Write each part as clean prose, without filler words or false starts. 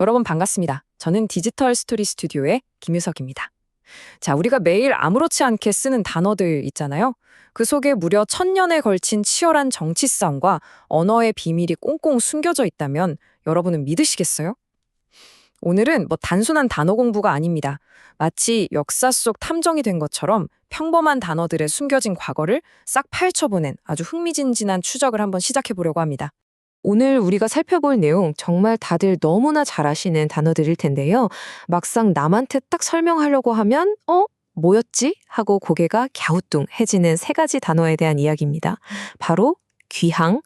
여러분 반갑습니다. 저는 디지털 스토리 스튜디오의 김유석입니다. 자, 우리가 매일 아무렇지 않게 쓰는 단어들 있잖아요. 그 속에 무려 1000년에 걸친 치열한 정치 싸움과 언어의 비밀이 꽁꽁 숨겨져 있다면 여러분은 믿으시겠어요? 오늘은 단순한 단어 공부가 아닙니다. 마치 역사 속 탐정이 된 것처럼 평범한 단어들의 숨겨진 과거를 싹 파헤쳐보는 아주 흥미진진한 추적을 한번 시작해 보려고 합니다. 오늘 우리가 살펴볼 내용 정말 다들 너무나 잘 아시는 단어들일 텐데요. 막상 남한테 딱 설명하려고 하면 뭐였지? 하고 고개가 갸우뚱해지는 세 가지 단어에 대한 이야기입니다. 바로 귀향,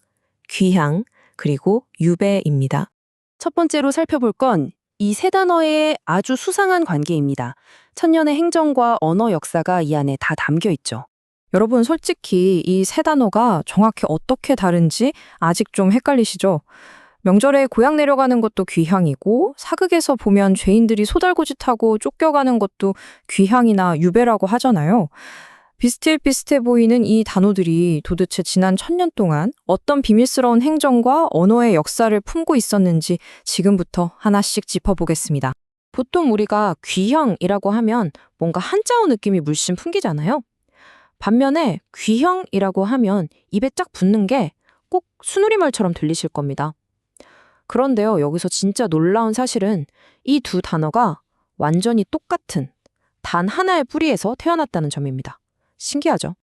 그리고 유배입니다. 첫 번째로 살펴볼 건 이 세 단어의 아주 수상한 관계입니다. 천년의 행정과 언어 역사가 이 안에 다 담겨 있죠. 여러분 솔직히 이 세 단어가 정확히 어떻게 다른지 아직 좀 헷갈리시죠? 명절에 고향 내려가는 것도 귀향이고 사극에서 보면 죄인들이 소달구짓하고 쫓겨가는 것도 귀향이나 유배라고 하잖아요. 비슷해 보이는 이 단어들이 도대체 지난 1000년 동안 어떤 비밀스러운 행정과 언어의 역사를 품고 있었는지 지금부터 하나씩 짚어보겠습니다. 보통 우리가 귀향이라고 하면 뭔가 한자어 느낌이 물씬 풍기잖아요. 반면에 귀형이라고 하면 입에 쫙 붙는 게 꼭 순우리말처럼 들리실 겁니다. 그런데요, 여기서 진짜 놀라운 사실은 이 두 단어가 완전히 똑같은 단 하나의 뿌리에서 태어났다는 점입니다. 신기하죠?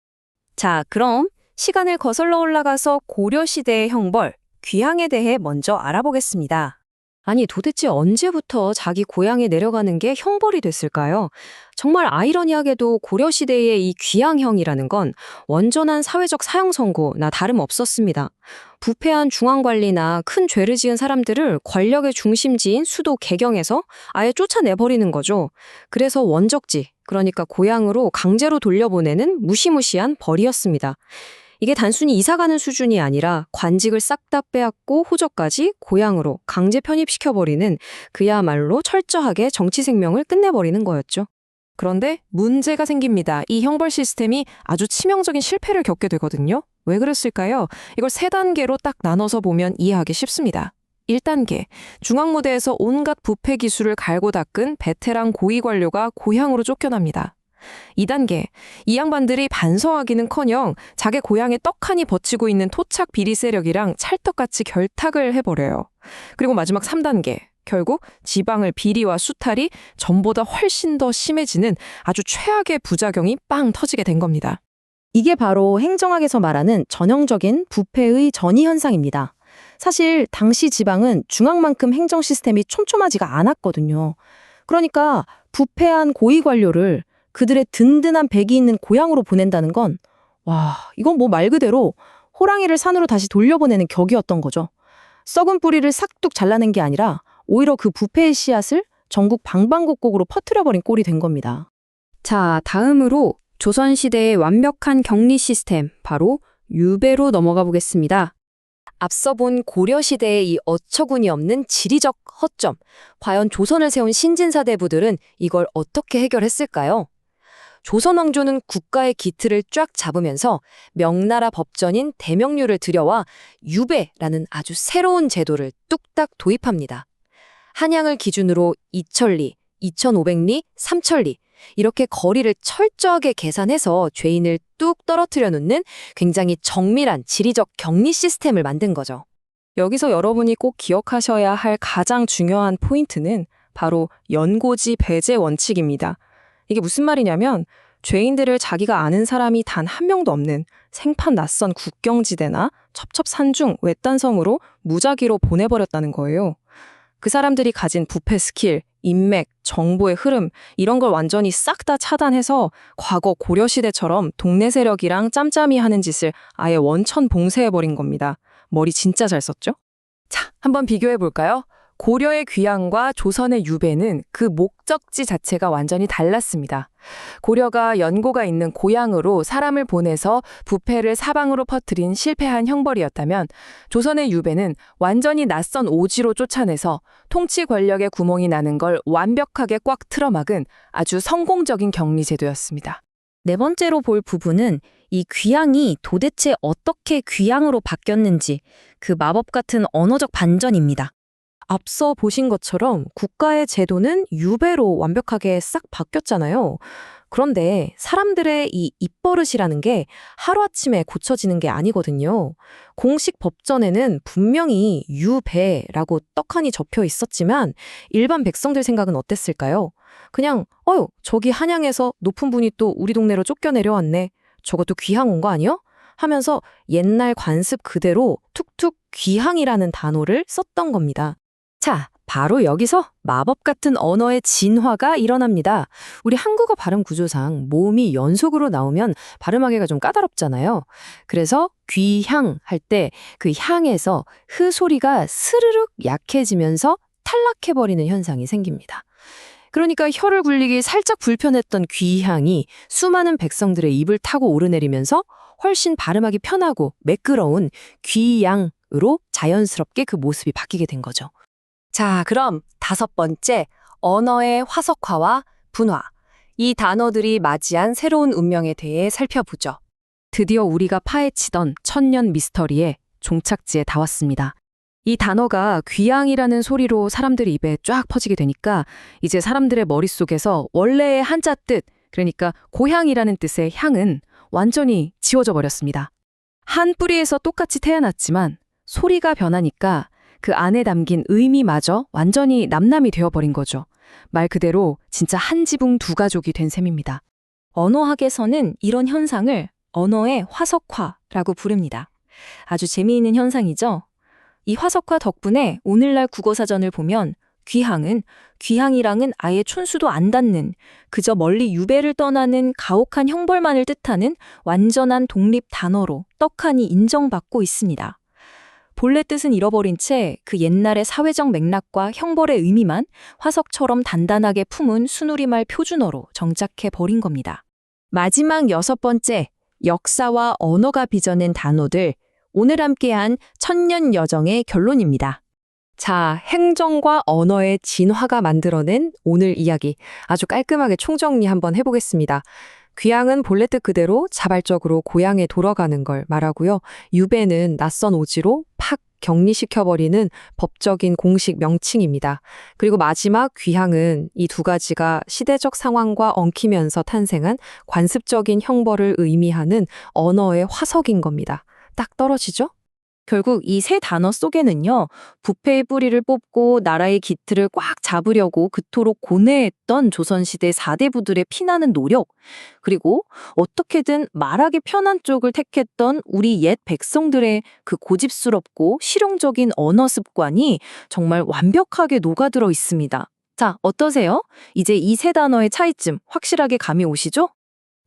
자, 그럼 시간을 거슬러 올라가서 고려시대의 형벌, 귀향에 대해 먼저 알아보겠습니다. 아니 도대체 언제부터 자기 고향에 내려가는 게 형벌이 됐을까요? 정말 아이러니하게도 고려시대의 이 귀향형이라는 건 원전한 사회적 사형 선고나 다름없었습니다. 부패한 중앙관리나 큰 죄를 지은 사람들을 권력의 중심지인 수도 개경에서 아예 쫓아내버리는 거죠. 그래서 원적지, 그러니까 고향으로 강제로 돌려보내는 무시무시한 벌이었습니다. 이게 단순히 이사가는 수준이 아니라 관직을 싹 다 빼앗고 호적까지 고향으로 강제 편입시켜버리는 그야말로 철저하게 정치 생명을 끝내버리는 거였죠. 그런데 문제가 생깁니다. 이 형벌 시스템이 아주 치명적인 실패를 겪게 되거든요. 왜 그랬을까요? 이걸 세 단계로 딱 나눠서 보면 이해하기 쉽습니다. 1단계, 중앙무대에서 온갖 부패 기술을 갈고 닦은 베테랑 고위 관료가 고향으로 쫓겨납니다. 2단계, 이 양반들이 반성하기는커녕 자기 고향에 떡하니 버티고 있는 토착 비리 세력이랑 찰떡같이 결탁을 해버려요. 그리고 마지막 3단계, 결국 지방을 비리와 수탈이 전보다 훨씬 더 심해지는 아주 최악의 부작용이 빵 터지게 된 겁니다. 이게 바로 행정학에서 말하는 전형적인 부패의 전이 현상입니다. 사실 당시 지방은 중앙만큼 행정 시스템이 촘촘하지가 않았거든요. 그러니까 부패한 고위 관료를 그들의 든든한 백이 있는 고향으로 보낸다는 건 이건 말 그대로 호랑이를 산으로 다시 돌려보내는 격이었던 거죠. 썩은 뿌리를 싹둑 잘라낸 게 아니라 오히려 그 부패의 씨앗을 전국 방방곡곡으로 퍼뜨려버린 꼴이 된 겁니다. 자, 다음으로 조선시대의 완벽한 격리 시스템, 바로 유배로 넘어가 보겠습니다. 앞서 본 고려시대의 이 어처구니 없는 지리적 허점, 과연 조선을 세운 신진사대부들은 이걸 어떻게 해결했을까요? 조선 왕조는 국가의 기틀을 쫙 잡으면서 명나라 법전인 대명류를 들여와 유배라는 아주 새로운 제도를 뚝딱 도입합니다. 한양을 기준으로 2000리, 2500리, 3000리 이렇게 거리를 철저하게 계산해서 죄인을 뚝 떨어뜨려 놓는 굉장히 정밀한 지리적 격리 시스템을 만든 거죠. 여기서 여러분이 꼭 기억하셔야 할 가장 중요한 포인트는 바로 연고지 배제 원칙입니다. 이게 무슨 말이냐면 죄인들을 자기가 아는 사람이 단 한 명도 없는 생판 낯선 국경지대나 첩첩산중 외딴 섬으로 무작위로 보내버렸다는 거예요. 그 사람들이 가진 부패 스킬, 인맥, 정보의 흐름 이런 걸 완전히 싹 다 차단해서 과거 고려시대처럼 동네 세력이랑 짬짬이 하는 짓을 아예 원천 봉쇄해버린 겁니다. 머리 진짜 잘 썼죠? 자, 한번 비교해 볼까요? 고려의 귀향과 조선의 유배는 그 목적지 자체가 완전히 달랐습니다. 고려가 연고가 있는 고향으로 사람을 보내서 부패를 사방으로 퍼뜨린 실패한 형벌이었다면 조선의 유배는 완전히 낯선 오지로 쫓아내서 통치 권력의 구멍이 나는 걸 완벽하게 꽉 틀어막은 아주 성공적인 격리 제도였습니다. 네 번째로 볼 부분은 이 귀향이 도대체 어떻게 귀향으로 바뀌었는지 그 마법 같은 언어적 반전입니다. 앞서 보신 것처럼 국가의 제도는 유배로 완벽하게 싹 바뀌었잖아요. 그런데 사람들의 이 입버릇이라는 게 하루아침에 고쳐지는 게 아니거든요. 공식 법전에는 분명히 유배라고 떡하니 적혀 있었지만 일반 백성들 생각은 어땠을까요? 그냥 저기 한양에서 높은 분이 또 우리 동네로 쫓겨 내려왔네. 저것도 귀향 온 거 아니야? 하면서 옛날 관습 그대로 툭툭 귀향이라는 단어를 썼던 겁니다. 자, 바로 여기서 마법 같은 언어의 진화가 일어납니다. 우리 한국어 발음 구조상 모음이 연속으로 나오면 발음하기가 좀 까다롭잖아요. 그래서 귀향 할 때 그 향에서 흐 소리가 스르륵 약해지면서 탈락해버리는 현상이 생깁니다. 그러니까 혀를 굴리기 살짝 불편했던 귀향이 수많은 백성들의 입을 타고 오르내리면서 훨씬 발음하기 편하고 매끄러운 귀양으로 자연스럽게 그 모습이 바뀌게 된 거죠. 자, 그럼 5번째, 언어의 화석화와 분화. 이 단어들이 맞이한 새로운 운명에 대해 살펴보죠. 드디어 우리가 파헤치던 천년 미스터리의 종착지에 다 왔습니다. 이 단어가 귀향이라는 소리로 사람들 입에 쫙 퍼지게 되니까 이제 사람들의 머릿속에서 원래의 한자 뜻, 그러니까 고향이라는 뜻의 향은 완전히 지워져 버렸습니다. 한 뿌리에서 똑같이 태어났지만 소리가 변하니까 그 안에 담긴 의미마저 완전히 남남이 되어버린 거죠. 말 그대로 진짜 한 지붕 두 가족이 된 셈입니다. 언어학에서는 이런 현상을 언어의 화석화라고 부릅니다. 아주 재미있는 현상이죠. 이 화석화 덕분에 오늘날 국어사전을 보면 귀향이랑은 아예 촌수도 안 닿는, 그저 멀리 유배를 떠나는 가혹한 형벌만을 뜻하는 완전한 독립 단어로 떡하니 인정받고 있습니다. 본래 뜻은 잃어버린 채 그 옛날의 사회적 맥락과 형벌의 의미만 화석처럼 단단하게 품은 순우리말 표준어로 정착해 버린 겁니다. 마지막 6번째, 역사와 언어가 빚어낸 단어들, 오늘 함께한 천년 여정의 결론입니다. 자, 행정과 언어의 진화가 만들어낸 오늘 이야기 아주 깔끔하게 총정리 한번 해보겠습니다. 귀향은 본래 뜻 그대로 자발적으로 고향에 돌아가는 걸 말하고요. 유배는 낯선 오지로 팍 격리시켜버리는 법적인 공식 명칭입니다. 그리고 마지막 귀향은 이 두 가지가 시대적 상황과 엉키면서 탄생한 관습적인 형벌을 의미하는 언어의 화석인 겁니다. 딱 떨어지죠? 결국 이 세 단어 속에는요, 부패의 뿌리를 뽑고 나라의 기틀을 꽉 잡으려고 그토록 고뇌했던 조선시대 4대 부들의 피나는 노력, 그리고 어떻게든 말하기 편한 쪽을 택했던 우리 옛 백성들의 그 고집스럽고 실용적인 언어 습관이 정말 완벽하게 녹아들어 있습니다. 자, 어떠세요? 이제 이 세 단어의 차이점 확실하게 감이 오시죠?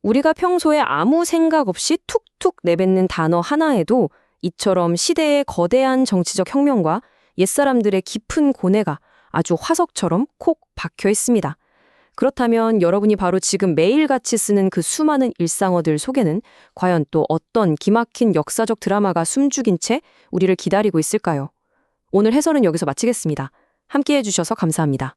우리가 평소에 아무 생각 없이 툭툭 내뱉는 단어 하나에도 이처럼 시대의 거대한 정치적 혁명과 옛사람들의 깊은 고뇌가 아주 화석처럼 콕 박혀 있습니다. 그렇다면 여러분이 바로 지금 매일같이 쓰는 그 수많은 일상어들 속에는 과연 또 어떤 기막힌 역사적 드라마가 숨죽인 채 우리를 기다리고 있을까요? 오늘 해설은 여기서 마치겠습니다. 함께해 주셔서 감사합니다.